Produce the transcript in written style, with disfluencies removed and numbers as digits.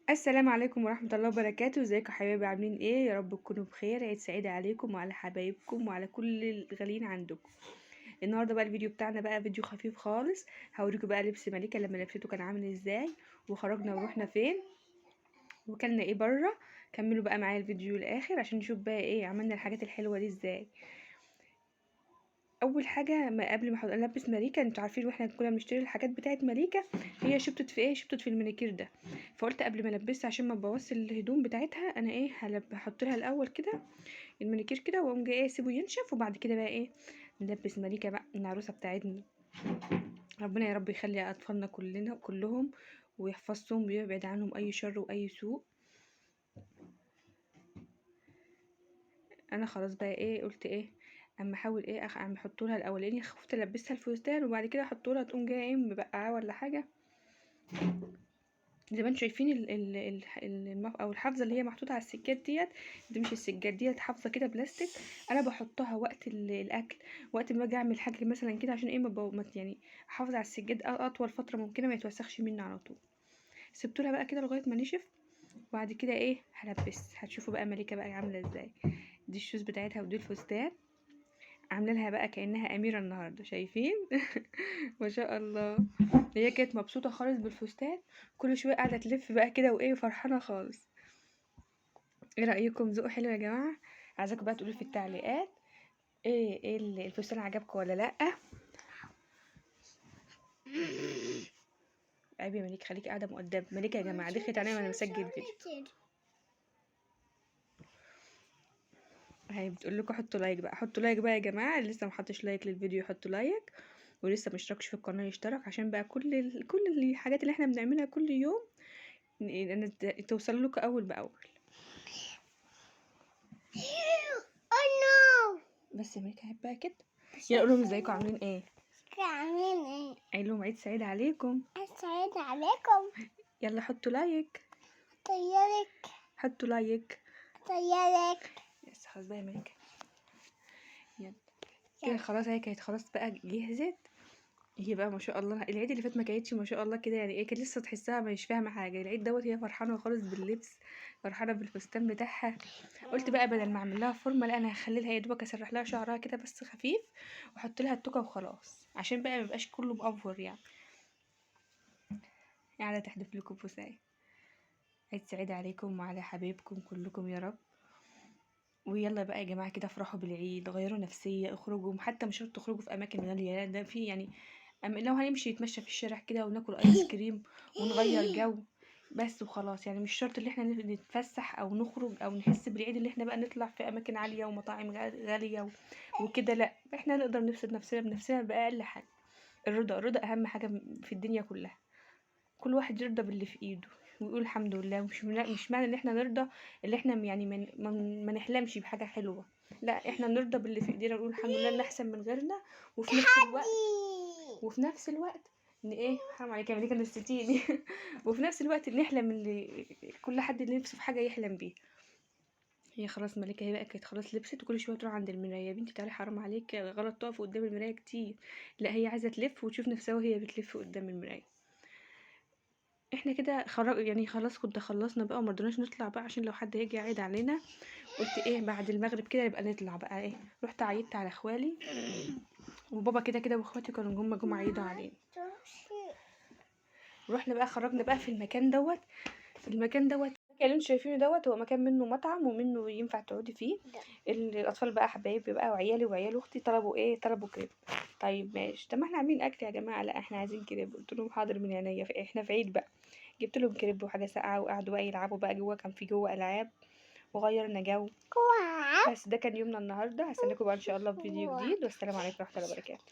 السلام عليكم ورحمة الله وبركاته. ازيكم يا حبايبي؟ عاملين ايه؟ يا رب تكونوا بخير. عيد سعيد عليكم وعلى حبايبكم وعلى كل الغاليين عندكم. النهارده بقى الفيديو بتاعنا بقى فيديو خفيف خالص. هوريكم بقى لبس مليكة لما لبسته كان عامل ازاي، وخرجنا ورحنا فين، وكلنا ايه بره. كملوا بقى معايا الفيديو الاخر عشان نشوف بقى ايه عملنا الحاجات الحلوة دي ازاي. اول حاجه ما قبل ما البس ماريكا، انتوا عارفين واحنا كنا بنشتري الحاجات بتاعه ماريكا هي شبطت في ايه، شبطت في المانيكير ده. فقلت قبل ما البسها عشان ما تبوظش الهدوم بتاعتها، انا ايه هحط لها الاول كده المانيكير كده، واقوم جايه اسيبه ينشف، وبعد كده بقى ايه نلبس ماريكا بقى العروسه بتاعتنا. ربنا يا رب يخلي اطفالنا كلهم ويحفظهم ويبعد عنهم اي شر واي سوء. انا خلاص بقى ايه قلت ايه اما احاول ايه اما احط لها الاول، لاني خفت البسها الفستان وبعد كده احط لها تقوم جايه ايه مبقعه ولا حاجه. زي ما انتم شايفين او الحافظه اللي هي محطوطه على السجاد ديت، دي مش السجاد ديت، حافظه كده بلاستيك. انا بحطها وقت الاكل، وقت ما اجي اعمل حاجه مثلا كده، عشان ايه يعني احافظ على السجاد اطول فتره ممكنه ما يتوسخش مني على طول. سبت لها بقى كده لغايه ما نشف، وبعد كده ايه هلبس. هتشوفوا بقى ملكه بقى عامله ازاي. دي الشوز بتاعتها ودي الفستان، عامله لها بقى كانها اميره النهارده، شايفين؟ ما شاء الله. هي كانت مبسوطه خالص بالفستان، كل شويه قاعده تلف بقى كده وايه فرحانه خالص. ايه رايكم؟ ذوق حلو يا جماعه. عايزاكم بقى تقولوا في التعليقات ايه الفستان عجبكم ولا لا. عيب يا مليك، خليكي قاعده مؤدبه. مليكه يا جماعه دخلت عليا وانا بسجل فيديو. هي بتقول لكم حطوا لايك بقى، حطوا لايك بقى يا جماعه. اللي لسه ما حطش لايك للفيديو يحط لايك، ولسه مشتركش في القناه يشترك، عشان بقى كل الحاجات اللي احنا بنعملها كل يوم توصل لكم اول باول. بس يا مليكه عيب بقى كده. يلا قولوا لهم ازيكم عاملين ايه. عاملين ايه؟ قايل لهم عيد سعيد عليكم. السعيد عليكم. يلا حطوا لايك، طيارك حطوا لايك. طيارك. بس خلاص بقى يا مليكه، يلا كده خلاص. هي كانت خلاص بقى جهزت. هي بقى ما شاء الله العيد اللي فات ما كانتش ما شاء الله كده، يعني ايه كانت لسه تحسها مش فاهمه حاجه. العيد دوت هي فرحانه خالص باللبس، فرحانه بالفستان بتاعها. قلت بقى بدل ما اعمل لها فورمه، لا انا هخلي لها يا دوبك اسرح لها شعرها كده بس خفيف، واحط لها التوكه وخلاص، عشان بقى ما يبقاش كله مقفر يعني. قاعده تحدف لكم بوسايه. عيد سعيد عليكم وعلى حبايبكم كلكم يا رب. ويلا بقى يا جماعه كده افرحوا بالعيد، غيروا نفسيه، اخرجوا. حتى مش شرط تخرجوا في اماكن غاليه، لا ده في يعني لو هنمشي نتمشى في الشارع كده وناكل ايس كريم ونغير جو بس وخلاص. يعني مش شرط اللي احنا نتفسح او نخرج او نحس بالعيد اللي احنا بقى نطلع في اماكن عاليه ومطاعم غاليه وكده. لا احنا نقدر نبسط نفسنا بنفسنا باقل حاجه. الرضا اهم حاجه في الدنيا كلها. كل واحد يرضى باللي في ايده ويقول الحمد لله. مش معنى ان احنا نرضى اللي احنا يعني ما نحلمش بحاجه حلوه. لا احنا نرضى باللي في ايدينا ونقول الحمد لله ان احسن من غيرنا. وفي نفس الوقت ان ايه حرام عليك يا مليكه نسيتيني. وفي نفس الوقت نحلم اللي كل حد اللي نفسه في حاجه يحلم بيها. هي خلاص ملكه هي بقى كانت خلاص لبست، وكل شويه تروح عند المرايه. يا بنتي تعالي حرام عليك، غلط تقف قدام المرايه كتير. لا هي عايزه تلف وتشوف نفسها وهي بتلف قدام المرايه. احنا كده يعني خلاص كنت خلصنا بقى ومرضناش نطلع بقى عشان لو حد هيجي يعيد علينا. قلت ايه بعد المغرب كده يبقى نطلع بقى ايه. رحت عيدت على اخوالي وبابا كده كده، واخواتي كانوا هم جم عيدوا علينا. رحنا بقى خرجنا بقى في المكان دوت. المكان اللي انتوا شايفينه دوت هو مكان منه مطعم ومنه ينفع تقعدي فيه. الاطفال بقى حبايبي بقى وعيالي وعيال اختي طلبوا ايه، طلبوا كريب. طيب ماشي، طب ما احنا عاملين اكل يا جماعه. لا احنا عايزين كريب. قلت لهم حاضر من عينيا، احنا في عيد بقى. جبت لهم كريب وحاجه ساقعه، وقعدوا بقى يلعبوا بقى جوه. كان في جوه العاب وغيرنا جو. بس ده كان يومنا النهارده. هستناكم بقى ان شاء الله في فيديو جديد، والسلام عليكم ورحمه الله وبركاته.